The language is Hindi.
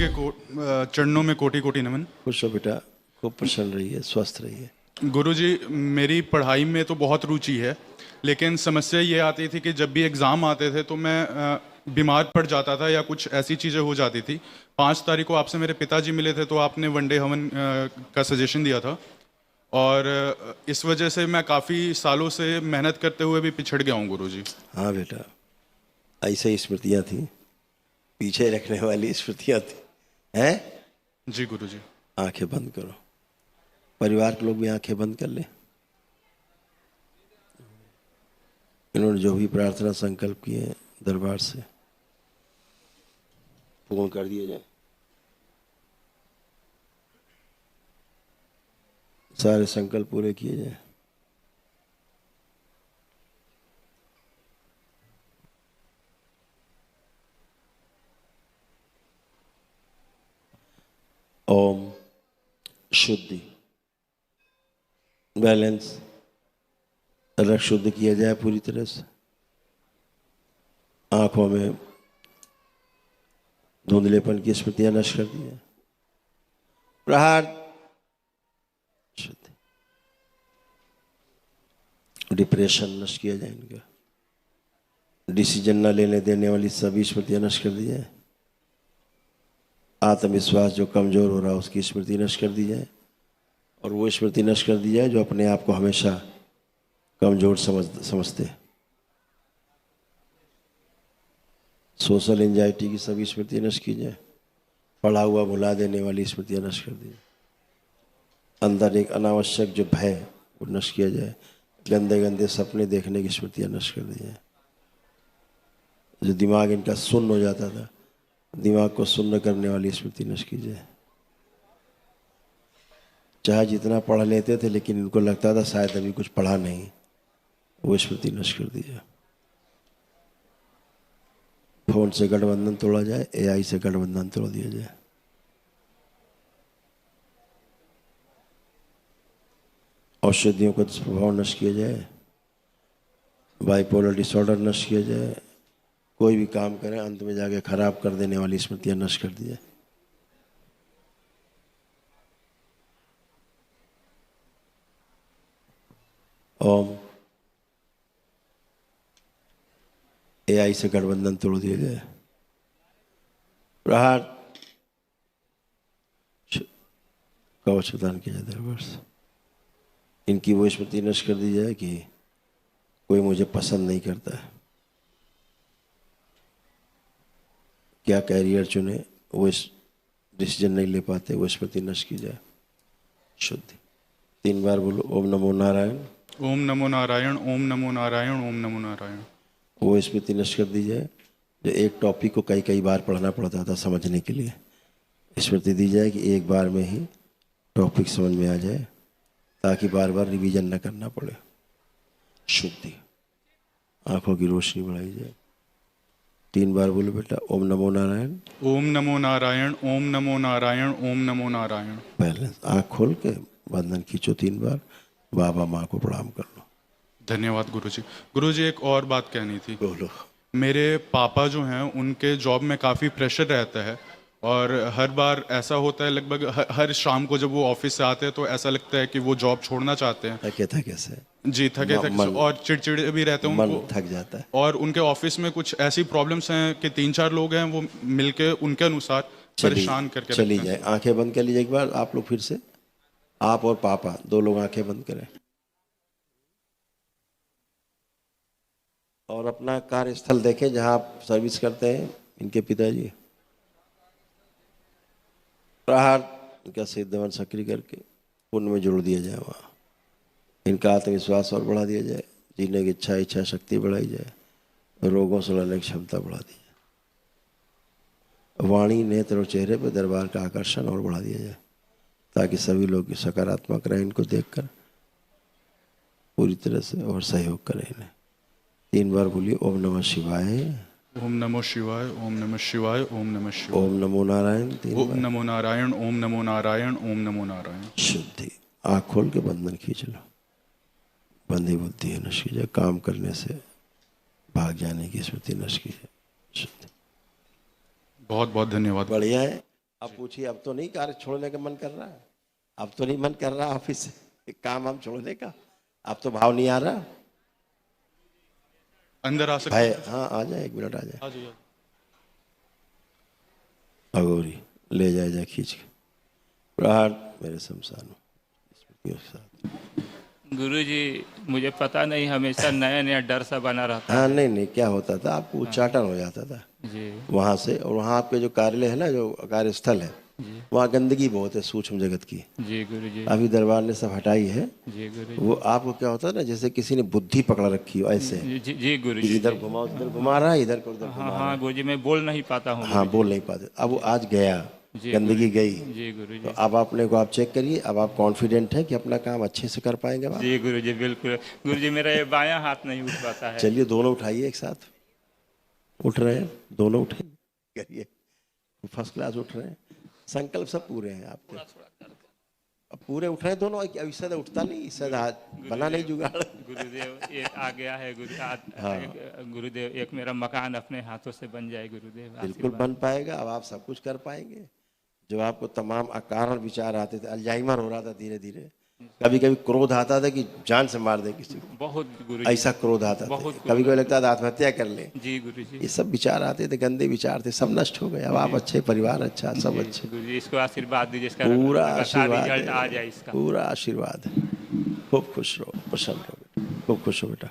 के चरणों में कोटि कोटि नमन। खुश हो बेटा, खूब प्रसन्न रहिए, स्वस्थ रहिए। गुरुजी, मेरी पढ़ाई में तो बहुत रुचि है, लेकिन समस्या ये आती थी कि जब भी एग्ज़ाम आते थे तो मैं बीमार पड़ जाता था या कुछ ऐसी चीज़ें हो जाती थी। 5 तारीख को आपसे मेरे पिताजी मिले थे तो आपने वनडे हवन का सजेशन दिया था, और इस वजह से मैं काफ़ी सालों से मेहनत करते हुए भी पिछड़ गया हूँ गुरुजी। हाँ बेटा, ऐसे ही स्मृतियाँ थी, पीछे रखने वाली स्मृतियाँ थी। हैं? जी गुरुजी। आंखें बंद करो, परिवार के लोग भी आंखें बंद कर ले। इन्होंने जो भी प्रार्थना संकल्प किए हैं दरबार से पूर्ण कर दिए जाए। सारे संकल्प पूरे किए जाए। ओम शुद्धि, बैलेंस, रक्त शुद्ध किया जाए पूरी तरह से। आंखों में धुंधलेपन की स्मृतियां नष्ट कर दी जाए। प्रहार शुद्धि, डिप्रेशन नष्ट किया जाए इनका। डिसीजन न लेने देने वाली सभी स्मृतियां नष्ट कर दी जाए। आत्मविश्वास जो कमजोर हो रहा है उसकी स्मृति नष्ट कर दी जाए, और वो स्मृति नष्ट कर दी जाए जो अपने आप को हमेशा कमजोर समझते। सोशल एंजाइटी की सभी स्मृति नष्ट की जाए। पढ़ा हुआ भुला देने वाली स्मृतियां नष्ट कर दी जाए। अंदर एक अनावश्यक जो भय वो नष्ट किया जाए। गंदे गंदे सपने देखने की स्मृतियां नष्ट कर दी जाए। जो दिमाग इनका सुन्न हो जाता था, दिमाग को सुन्न करने वाली स्मृति नष्ट की जाए। चाहे जितना पढ़ लेते थे लेकिन इनको लगता था शायद अभी कुछ पढ़ा नहीं, वो स्मृति नष्ट कर दी जाए। फोन से गठबंधन तोड़ा जाए, एआई से गठबंधन तोड़ दिया जाए। औषधियों का दुष्प्रभाव नष्ट किया जाए। बाइपोलर डिसऑर्डर नष्ट किया जाए। कोई भी काम करें अंत में जाके खराब कर देने वाली स्मृतियां नष्ट कर दी जाए। ओम एआई से गठबंधन तोड़ दिया जाए। प्रहार कवच प्रदान किया जाए दरबार से। इनकी वो स्मृति नष्ट कर दी जाए कि कोई मुझे पसंद नहीं करता है। क्या कैरियर चुने वो डिसीजन नहीं ले पाते, वो स्मृति नष्ट की जाए। शुद्धि 3 बार बोलो, ओम नमो नारायण, ओम नमो नारायण, ओम नमो नारायण, ओम नमो नारायण। वो स्मृति नष्ट कर दी जाए जो एक टॉपिक को कई कई बार पढ़ना पड़ता था समझने के लिए। स्मृति दी जाए कि एक बार में ही टॉपिक समझ में आ जाए, ताकि बार बार रिवीजन न करना पड़े। शुद्धि, आंखों की रोशनी बढ़ाई जाए। 3 बार बोलो बेटा, ओम नमो नारायण, ओम नमो नारायण, ओम नमो नारायण, ओम नमो नारायण। बैलेंस, आँख खोल के बंधन खींचो 3 बार, बाबा माँ को प्रणाम कर लो। धन्यवाद गुरुजी। गुरुजी, एक और बात कहनी थी। बोलो। मेरे पापा जो हैं उनके जॉब में काफ़ी प्रेशर रहता है, और हर बार ऐसा होता है, लगभग हर शाम को जब वो ऑफिस से आते हैं तो ऐसा लगता है कि वो जॉब छोड़ना चाहते हैं। थके थके से जी, थके थके से, और चिड़चिड़े भी रहते हैं मन उनको। थक जाता है। और उनके ऑफिस में कुछ ऐसी प्रॉब्लम्स हैं कि 3-4 लोग हैं, वो मिलके उनके अनुसार परेशान करके चली रखते हैं। जाए। आंखें बंद कर लीजिए एक बार आप लोग, फिर से आप और पापा 2 लोग आंखें बंद करें और अपना कार्यस्थल देखें जहां आप सर्विस करते हैं। इनके पिताजी प्रहार इनका सिद्धवन सक्रिय करके पुण्य में जोड़ दिया जाए। वहाँ इनका आत्मविश्वास और बढ़ा दिया जाए। जीने की इच्छा शक्ति बढ़ाई जाए। रोगों से लड़ने की क्षमता बढ़ा दी जाए। वाणी, नेत्र और चेहरे पर दरबार का आकर्षण और बढ़ा दिया जाए, ताकि सभी लोग सकारात्मक रहें इनको देखकर, पूरी तरह से और सहयोग करें इन्हें। 3 बार बोलिए, ओम नमः शिवाय, ओम नमो शिवाय, ओम नमः शिवाय, ओम नमः शिवाय। ओम नमो नारायण। 3 ओम बार। नमो नारायण, ओम नमो नारायण, ओम नमो नारायण। शुद्धि, आँख खोल के बंधन खींच लो। बंधी बुद्धि है नष्ट कीजिए। काम करने से भाग जाने की स्मृति नष्ट कीजिए। शुद्धि। बहुत बहुत धन्यवाद। बढ़िया है। अब पूछिए, अब तो नहीं कार्य छोड़ने का मन कर रहा है? अब तो नहीं मन कर रहा ऑफिस से काम हम छोड़ने का? अब तो भाव नहीं आ रहा? अंदर आ सकते भाई हैं? हाँ आ जाए, 1 मिनट आ जाए। हाँ जी, हाँ। अगोरी ले जाए खींच के प्रहार मेरे शमशान में स्मृतियों के साथ। गुरुजी, मुझे पता नहीं, हमेशा नया नया डर सा बना रहता हाँ है। नहीं नहीं, क्या होता था आपको उच्चाटन हो जाता था जी वहाँ से, और वहाँ आपके जो कार्यालय है ना, जो कार्यस्थल है, जी वहाँ गंदगी बहुत है सूक्ष्म जगत की। जी गुरुजी। अभी दरबार ने सब हटाई है। जी गुरुजी। वो आपको क्या होता है ना, जैसे किसी ने बुद्धि पकड़ रखी हो ऐसे, जी जी कि गुरुजी। इधर घुमाओ इधर घुमा रहा है, इधर को उधर घुमा हाँ रहा हाँ है। गुरुजी, मैं बोल नहीं पाता हूँ हाँ गुरुजी। बोल नहीं पाते। अब वो आज गया, जी गंदगी गई, जी गुरुजी। तो अब अपने को आप चेक करिए, अब आप कॉन्फिडेंट हैं कि अपना काम अच्छे से कर पाएंगे अब आप? जी गुरुजी बिल्कुल। गुरुजी, मेरा ये बायां हाथ नहीं उठ पाता है। चलिए दोनों उठाइए एक साथ। उठ रहे हैं दोनों, उठे करिए, फर्स्ट क्लास उठ रहे हैं। संकल्प सब पूरे हैं आपके, अब पूरे उठ रहे हैं दोनों। अब इससे तो उठता नहीं, इससे तो हाथ बना नहीं जुगाड़। गुरुदेव, एक आ गया है गुरुदेव, एक मेरा मकान अपने हाथों से बन जाए गुरुदेव। बिल्कुल बन पाएगा, अब आप सब कुछ कर पाएंगे। जो आपको तमाम अकारण विचार आते थे, अल्जाइमर हो रहा था धीरे धीरे, कभी कभी क्रोध आता था कि जान से मार दे किसी को, बहुत गुरुजी। ऐसा क्रोध आता था। बहुत कभी कभी लगता था आत्महत्या कर ले। जी गुरुजी। ये सब विचार आते थे, गंदे विचार थे, सब नष्ट हो गए। अब आप अच्छे, परिवार अच्छा, सब अच्छे, गुरुजी, इसको आशीर्वाद दीजिए, इसका पूरा लगातार आशीर्वाद रिजल्ट आ है, जाए इसका। पूरा आशीर्वाद है। खूब खुश रहो, प्रसन्न रहो बेटा, खूब खुश हो बेटा।